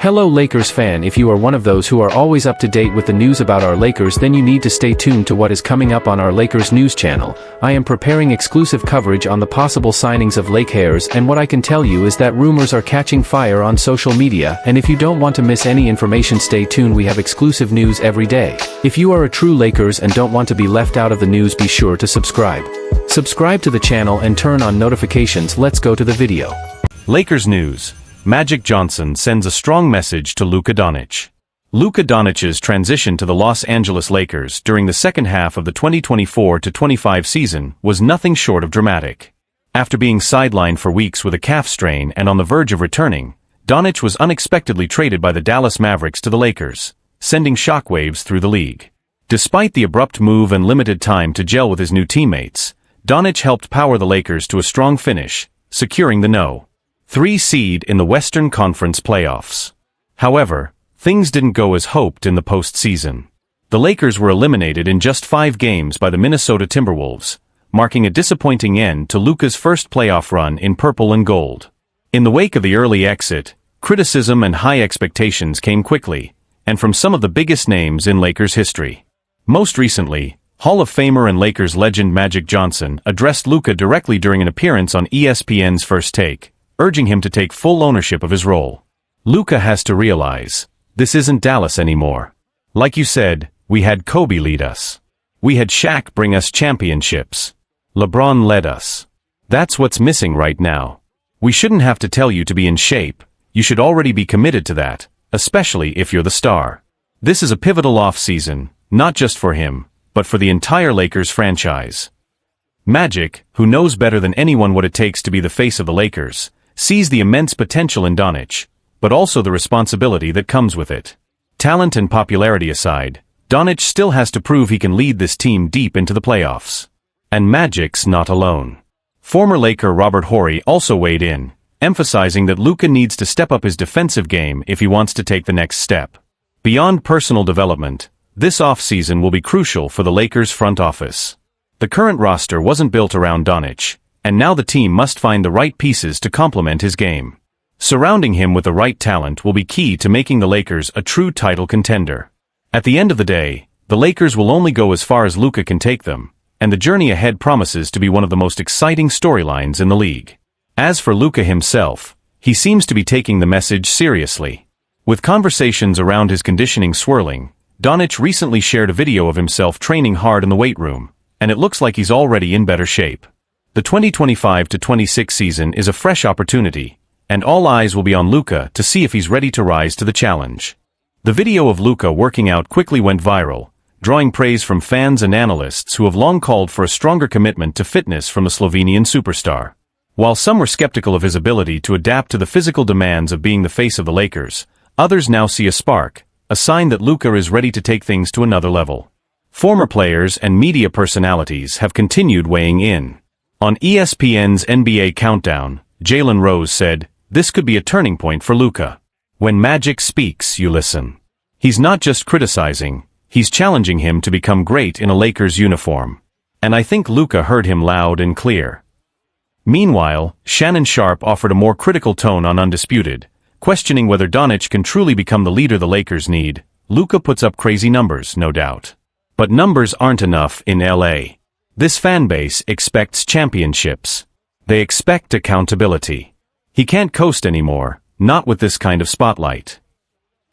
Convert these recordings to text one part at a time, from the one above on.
Hello Lakers fan, if you are one of those who are always up to date with the news about our Lakers, then you need to stay tuned to what is coming up on our Lakers news channel. I am preparing exclusive coverage on the possible signings of Lakers, and what I can tell you is that rumors are catching fire on social media, and if you don't want to miss any information, stay tuned. We have exclusive news every day. If you are a true Lakers and don't want to be left out of the news, be sure to subscribe. Subscribe to the channel and turn on notifications. Let's go to the video. Lakers news. Magic Johnson sends a strong message to Luka Doncic. Luka Doncic's transition to the Los Angeles Lakers during the second half of the 2024-25 season was nothing short of dramatic. After being sidelined for weeks with a calf strain and on the verge of returning, Doncic was unexpectedly traded by the Dallas Mavericks to the Lakers, sending shockwaves through the league. Despite the abrupt move and limited time to gel with his new teammates, Doncic helped power the Lakers to a strong finish, securing the No. 3 seed in the Western Conference playoffs. However, things didn't go as hoped in the postseason. The Lakers were eliminated in just 5 games by the Minnesota Timberwolves, marking a disappointing end to Luka's first playoff run in purple and gold. In the wake of the early exit, criticism and high expectations came quickly, and from some of the biggest names in Lakers history. Most recently, Hall of Famer and Lakers legend Magic Johnson addressed Luka directly during an appearance on ESPN's First Take, urging him to take full ownership of his role. Luka has to realize, this isn't Dallas anymore. Like you said, we had Kobe lead us. We had Shaq bring us championships. LeBron led us. That's what's missing right now. We shouldn't have to tell you to be in shape, you should already be committed to that, especially if you're the star. This is a pivotal offseason, not just for him, but for the entire Lakers franchise. Magic, who knows better than anyone what it takes to be the face of the Lakers, sees the immense potential in Doncic, but also the responsibility that comes with it. Talent and popularity aside, Doncic still has to prove he can lead this team deep into the playoffs. And Magic's not alone. Former Laker Robert Horry also weighed in, emphasizing that Luka needs to step up his defensive game if he wants to take the next step. Beyond personal development, this offseason will be crucial for the Lakers front office. The current roster wasn't built around Doncic, and now the team must find the right pieces to complement his game. Surrounding him with the right talent will be key to making the Lakers a true title contender. At the end of the day, the Lakers will only go as far as Luka can take them, and the journey ahead promises to be one of the most exciting storylines in the league. As for Luka himself, he seems to be taking the message seriously. With conversations around his conditioning swirling, Doncic recently shared a video of himself training hard in the weight room, and it looks like he's already in better shape. The 2025-26 season is a fresh opportunity, and all eyes will be on Luka to see if he's ready to rise to the challenge. The video of Luka working out quickly went viral, drawing praise from fans and analysts who have long called for a stronger commitment to fitness from the Slovenian superstar. While some were skeptical of his ability to adapt to the physical demands of being the face of the Lakers, others now see a spark, a sign that Luka is ready to take things to another level. Former players and media personalities have continued weighing in. On ESPN's NBA Countdown, Jalen Rose said, "This could be a turning point for Luka. When Magic speaks, you listen. He's not just criticizing, he's challenging him to become great in a Lakers uniform. And I think Luka heard him loud and clear." Meanwhile, Shannon Sharpe offered a more critical tone on Undisputed, questioning whether Doncic can truly become the leader the Lakers need. Luka puts up crazy numbers, no doubt. But numbers aren't enough in LA. This fanbase expects championships. They expect accountability. He can't coast anymore, not with this kind of spotlight.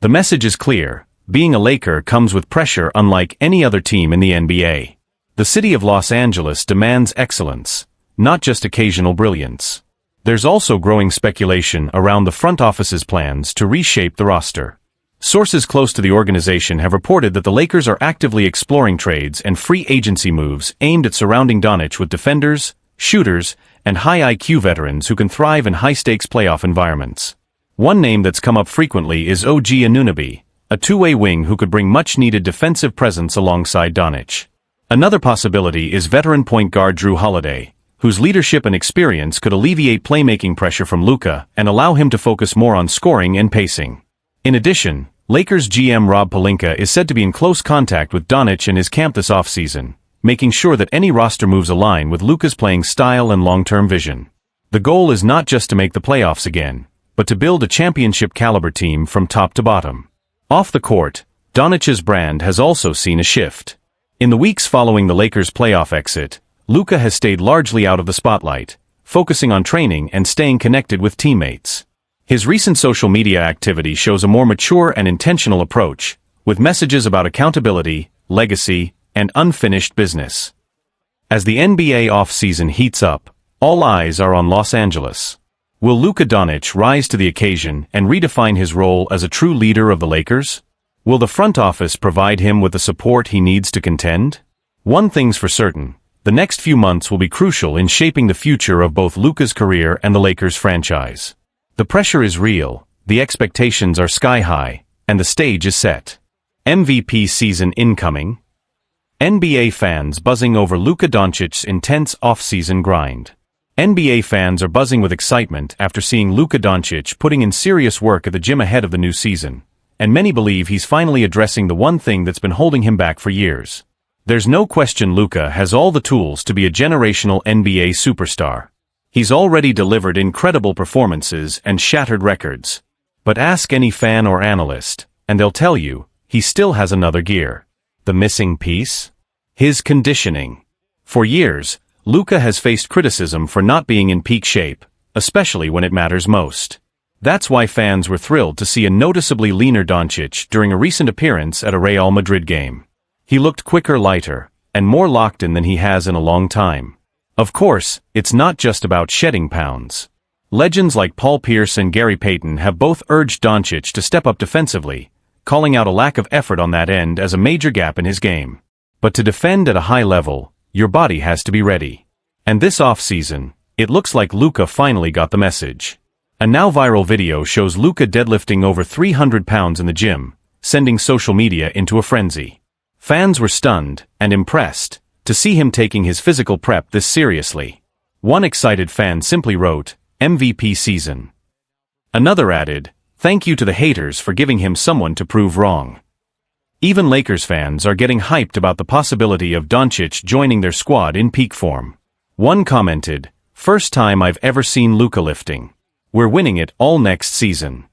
The message is clear, being a Laker comes with pressure unlike any other team in the NBA. The city of Los Angeles demands excellence, not just occasional brilliance. There's also growing speculation around the front office's plans to reshape the roster. Sources close to the organization have reported that the Lakers are actively exploring trades and free agency moves aimed at surrounding Doncic with defenders, shooters, and high IQ veterans who can thrive in high-stakes playoff environments. One name that's come up frequently is OG Anunoby, a two-way wing who could bring much-needed defensive presence alongside Doncic. Another possibility is veteran point guard Jrue Holiday, whose leadership and experience could alleviate playmaking pressure from Luka and allow him to focus more on scoring and pacing. In addition, Lakers GM Rob Pelinka is said to be in close contact with Doncic and his camp this offseason, making sure that any roster moves align with Luka's playing style and long-term vision. The goal is not just to make the playoffs again, but to build a championship-caliber team from top to bottom. Off the court, Doncic's brand has also seen a shift. In the weeks following the Lakers' playoff exit, Luka has stayed largely out of the spotlight, focusing on training and staying connected with teammates. His recent social media activity shows a more mature and intentional approach, with messages about accountability, legacy, and unfinished business. As the NBA offseason heats up, all eyes are on Los Angeles. Will Luka Doncic rise to the occasion and redefine his role as a true leader of the Lakers? Will the front office provide him with the support he needs to contend? One thing's for certain, the next few months will be crucial in shaping the future of both Luka's career and the Lakers franchise. The pressure is real, the expectations are sky-high, and the stage is set. MVP season incoming. NBA fans buzzing over Luka Doncic's intense off-season grind. NBA fans are buzzing with excitement after seeing Luka Doncic putting in serious work at the gym ahead of the new season, and many believe he's finally addressing the one thing that's been holding him back for years. There's no question Luka has all the tools to be a generational NBA superstar. He's already delivered incredible performances and shattered records. But ask any fan or analyst, and they'll tell you, he still has another gear. The missing piece? His conditioning. For years, Luka has faced criticism for not being in peak shape, especially when it matters most. That's why fans were thrilled to see a noticeably leaner Doncic during a recent appearance at a Real Madrid game. He looked quicker, lighter, and more locked in than he has in a long time. Of course, it's not just about shedding pounds. Legends like Paul Pierce and Gary Payton have both urged Doncic to step up defensively, calling out a lack of effort on that end as a major gap in his game. But to defend at a high level, your body has to be ready. And this offseason, it looks like Luka finally got the message. A now viral video shows Luka deadlifting over 300 pounds in the gym, sending social media into a frenzy. Fans were stunned and impressed to see him taking his physical prep this seriously. One excited fan simply wrote, "MVP season." Another added, "Thank you to the haters for giving him someone to prove wrong." Even Lakers fans are getting hyped about the possibility of Doncic joining their squad in peak form. One commented, "First time I've ever seen Luka lifting. We're winning it all next season."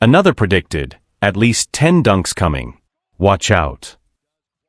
Another predicted, "At least 10 dunks coming. Watch out."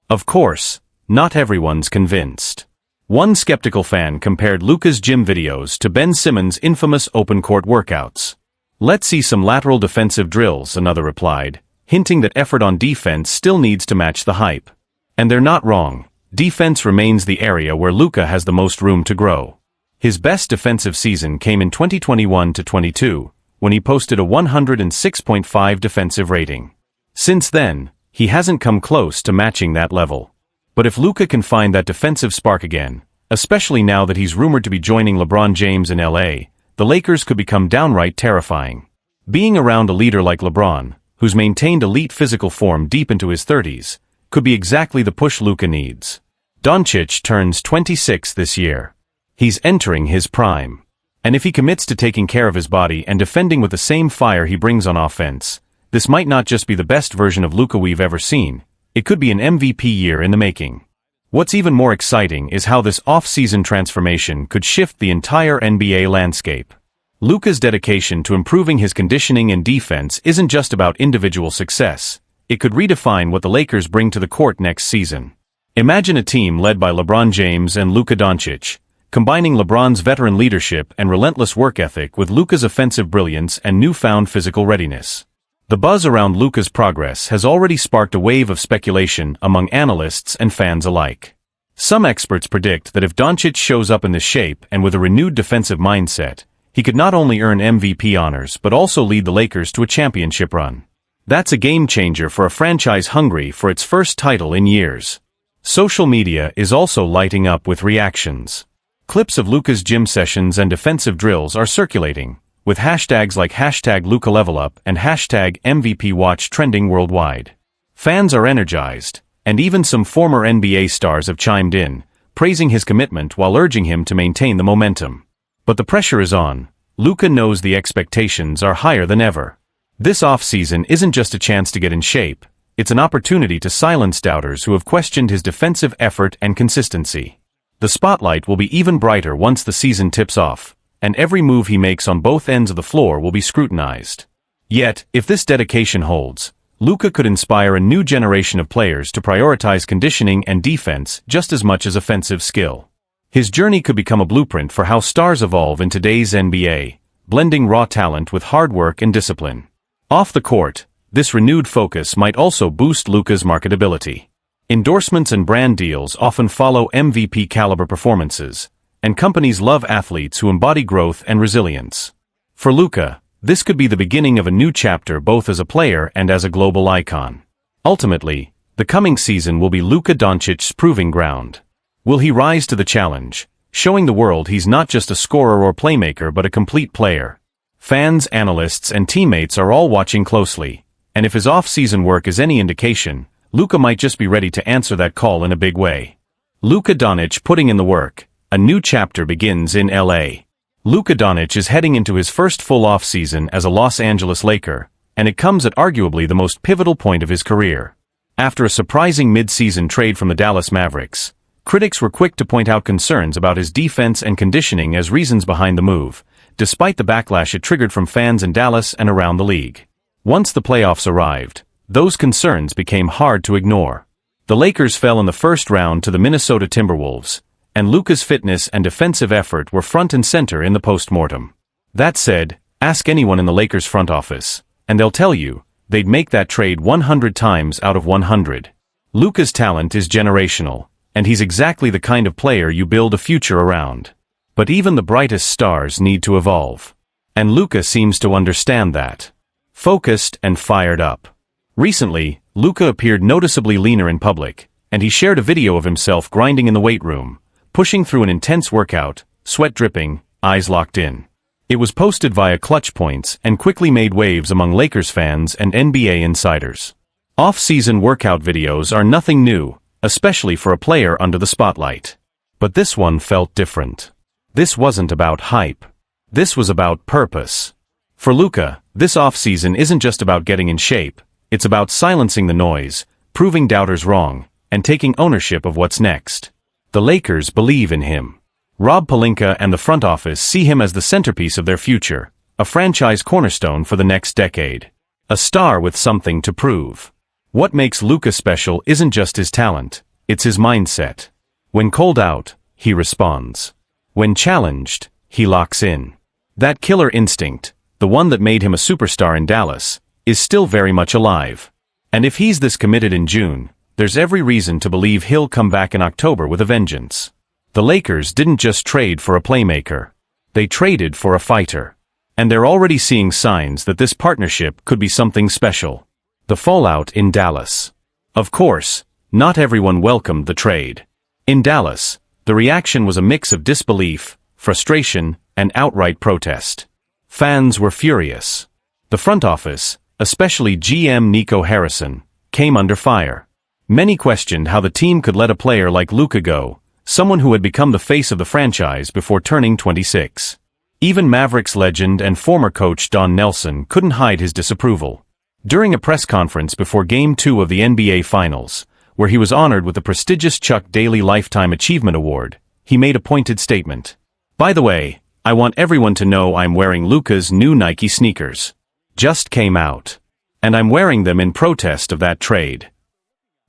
Of course, not everyone's convinced. One skeptical fan compared Luka's gym videos to Ben Simmons' infamous open-court workouts. "Let's see some lateral defensive drills," another replied, hinting that effort on defense still needs to match the hype. And they're not wrong. Defense remains the area where Luka has the most room to grow. His best defensive season came in 2021-22, when he posted a 106.5 defensive rating. Since then, he hasn't come close to matching that level. But if Luka can find that defensive spark again, especially now that he's rumored to be joining LeBron James in LA, the Lakers could become downright terrifying. Being around a leader like LeBron, who's maintained elite physical form deep into his 30s, could be exactly the push Luka needs. Doncic turns 26 this year. He's entering his prime. And if he commits to taking care of his body and defending with the same fire he brings on offense, this might not just be the best version of Luka we've ever seen, it could be an MVP year in the making. What's even more exciting is how this off-season transformation could shift the entire NBA landscape. Luka's dedication to improving his conditioning and defense isn't just about individual success, it could redefine what the Lakers bring to the court next season. Imagine a team led by LeBron James and Luka Doncic, combining LeBron's veteran leadership and relentless work ethic with Luka's offensive brilliance and newfound physical readiness. The buzz around Luka's progress has already sparked a wave of speculation among analysts and fans alike. Some experts predict that if Doncic shows up in this shape and with a renewed defensive mindset, he could not only earn MVP honors but also lead the Lakers to a championship run. That's a game-changer for a franchise hungry for its first title in years. Social media is also lighting up with reactions. Clips of Luka's gym sessions and defensive drills are circulating, with hashtags like #LukaLevelUp and #MVPWatch trending worldwide. Fans are energized, and even some former NBA stars have chimed in, praising his commitment while urging him to maintain the momentum. But the pressure is on. Luka knows the expectations are higher than ever. This offseason isn't just a chance to get in shape, it's an opportunity to silence doubters who have questioned his defensive effort and consistency. The spotlight will be even brighter once the season tips off, and every move he makes on both ends of the floor will be scrutinized. Yet, if this dedication holds, Luka could inspire a new generation of players to prioritize conditioning and defense just as much as offensive skill. His journey could become a blueprint for how stars evolve in today's NBA, blending raw talent with hard work and discipline. Off the court, this renewed focus might also boost Luka's marketability. Endorsements and brand deals often follow MVP-caliber performances, and companies love athletes who embody growth and resilience. For Luka, this could be the beginning of a new chapter both as a player and as a global icon. Ultimately, the coming season will be Luka Doncic's proving ground. Will he rise to the challenge, showing the world he's not just a scorer or playmaker but a complete player? Fans, analysts, and teammates are all watching closely, and if his off-season work is any indication, Luka might just be ready to answer that call in a big way. Luka Doncic putting in the work. A new chapter begins in LA. Luka Doncic is heading into his first full off-season as a Los Angeles Laker, and it comes at arguably the most pivotal point of his career. After a surprising mid-season trade from the Dallas Mavericks, critics were quick to point out concerns about his defense and conditioning as reasons behind the move, despite the backlash it triggered from fans in Dallas and around the league. Once the playoffs arrived, those concerns became hard to ignore. The Lakers fell in the first round to the Minnesota Timberwolves, and Luka's fitness and defensive effort were front and center in the post-mortem. That said, ask anyone in the Lakers front office, and they'll tell you, they'd make that trade 100 times out of 100. Luka's talent is generational, and he's exactly the kind of player you build a future around. But even the brightest stars need to evolve. And Luka seems to understand that. Focused and fired up. Recently, Luka appeared noticeably leaner in public, and he shared a video of himself grinding in the weight room, pushing through an intense workout, sweat dripping, eyes locked in. It was posted via Clutch Points and quickly made waves among Lakers fans and NBA insiders. Off-season workout videos are nothing new, especially for a player under the spotlight. But this one felt different. This wasn't about hype. This was about purpose. For Luka, this off-season isn't just about getting in shape, it's about silencing the noise, proving doubters wrong, and taking ownership of what's next. The Lakers believe in him. Rob Pelinka and the front office see him as the centerpiece of their future, a franchise cornerstone for the next decade. A star with something to prove. What makes Luka special isn't just his talent, it's his mindset. When called out, he responds. When challenged, he locks in. That killer instinct, the one that made him a superstar in Dallas, is still very much alive. And if he's this committed in June, there's every reason to believe he'll come back in October with a vengeance. The Lakers didn't just trade for a playmaker. They traded for a fighter. And they're already seeing signs that this partnership could be something special. The fallout in Dallas. Of course, not everyone welcomed the trade. In Dallas, the reaction was a mix of disbelief, frustration, and outright protest. Fans were furious. The front office, especially GM Nico Harrison, came under fire. Many questioned how the team could let a player like Luka go, someone who had become the face of the franchise before turning 26. Even Mavericks legend and former coach Don Nelson couldn't hide his disapproval. During a press conference before Game 2 of the NBA Finals, where he was honored with the prestigious Chuck Daly Lifetime Achievement Award, he made a pointed statement. By the way, I want everyone to know I'm wearing Luka's new Nike sneakers. Just came out. And I'm wearing them in protest of that trade.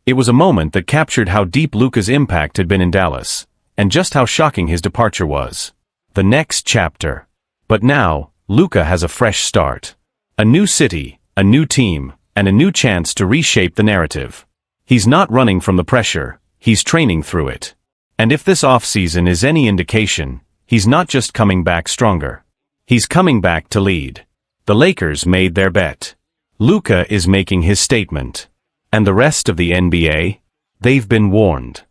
It was a moment that captured how deep Luka's impact had been in Dallas, and just how shocking his departure was. The next chapter. But now, Luka has a fresh start. A new city, a new team, and a new chance to reshape the narrative. He's not running from the pressure, he's training through it. And if this offseason is any indication, he's not just coming back stronger. He's coming back to lead. The Lakers made their bet. Luka is making his statement. And the rest of the NBA? They've been warned.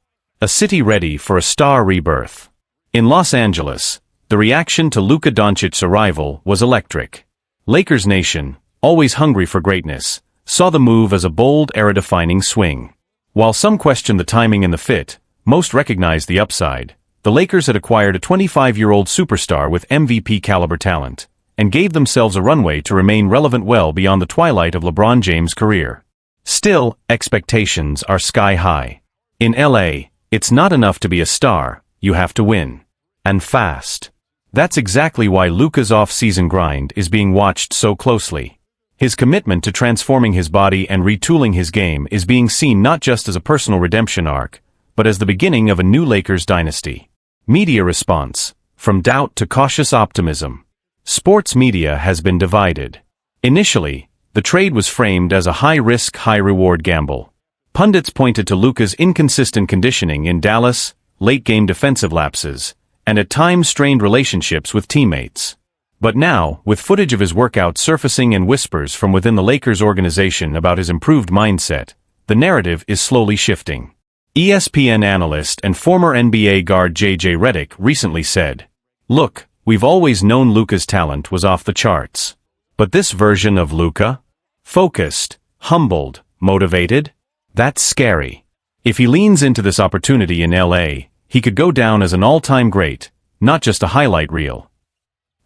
A city ready for a star rebirth. In Los Angeles, the reaction to Luka Doncic's arrival was electric. LakersNation, always hungry for greatness, saw the move as a bold era-defining swing. While some questioned the timing and the fit, most recognized the upside. The Lakers had acquired a 25-year-old superstar with MVP-caliber talent, and gave themselves a runway to remain relevant well beyond the twilight of LeBron James' career. Still, expectations are sky-high. In LA, it's not enough to be a star, you have to win. And fast. That's exactly why Luka's off-season grind is being watched so closely. His commitment to transforming his body and retooling his game is being seen not just as a personal redemption arc, but as the beginning of a new Lakers dynasty. Media response: from doubt to cautious optimism. Sports media has been divided. Initially, the trade was framed as a high-risk, high-reward gamble. Pundits pointed to Luka's inconsistent conditioning in Dallas, late-game defensive lapses, and at times strained relationships with teammates. But now, with footage of his workouts surfacing and whispers from within the Lakers organization about his improved mindset, the narrative is slowly shifting. ESPN analyst and former NBA guard J.J. Redick recently said, "Look, we've always known Luka's talent was off the charts. But this version of Luka? Focused, humbled, motivated? That's scary. If he leans into this opportunity in LA, he could go down as an all-time great, not just a highlight reel."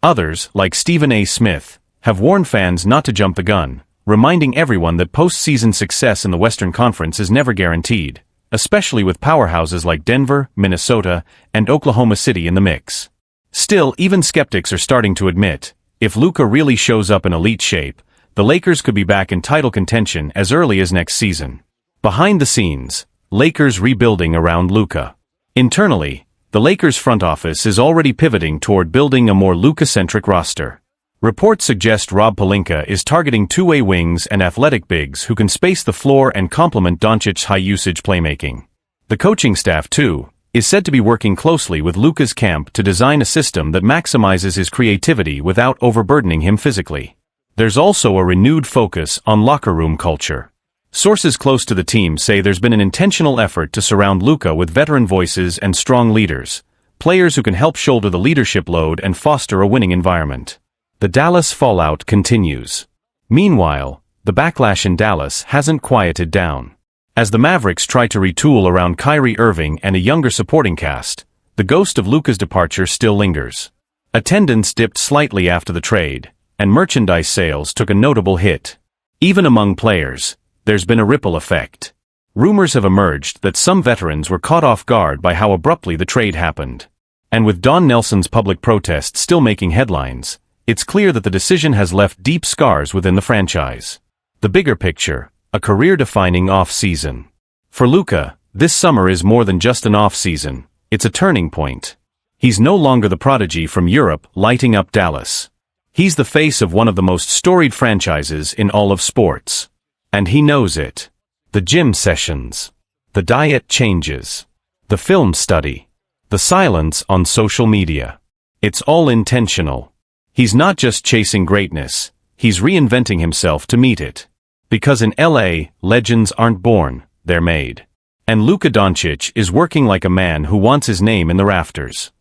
Others, like Stephen A. Smith, have warned fans not to jump the gun, reminding everyone that postseason success in the Western Conference is never guaranteed, especially with powerhouses like Denver, Minnesota, and Oklahoma City in the mix. Still, even skeptics are starting to admit, if Luka really shows up in elite shape, the Lakers could be back in title contention as early as next season. Behind the scenes, Lakers rebuilding around Luka. Internally, the Lakers front office is already pivoting toward building a more Luka-centric roster. Reports suggest Rob Pelinka is targeting two-way wings and athletic bigs who can space the floor and complement Doncic's high-usage playmaking. The coaching staff, too, is said to be working closely with Luka's camp to design a system that maximizes his creativity without overburdening him physically. There's also a renewed focus on locker room culture. Sources close to the team say there's been an intentional effort to surround Luka with veteran voices and strong leaders, players who can help shoulder the leadership load and foster a winning environment. The Dallas fallout continues. Meanwhile, the backlash in Dallas hasn't quieted down. As the Mavericks try to retool around Kyrie Irving and a younger supporting cast, the ghost of Luka's departure still lingers. Attendance dipped slightly after the trade, and merchandise sales took a notable hit. Even among players, there's been a ripple effect. Rumors have emerged that some veterans were caught off guard by how abruptly the trade happened. And with Don Nelson's public protest still making headlines, it's clear that the decision has left deep scars within the franchise. The bigger picture: a career-defining off-season. For Luka, this summer is more than just an off-season, it's a turning point. He's no longer the prodigy from Europe lighting up Dallas. He's the face of one of the most storied franchises in all of sports. And he knows it. The gym sessions. The diet changes. The film study. The silence on social media. It's all intentional. He's not just chasing greatness, he's reinventing himself to meet it. Because in LA, legends aren't born, they're made. And Luka Doncic is working like a man who wants his name in the rafters.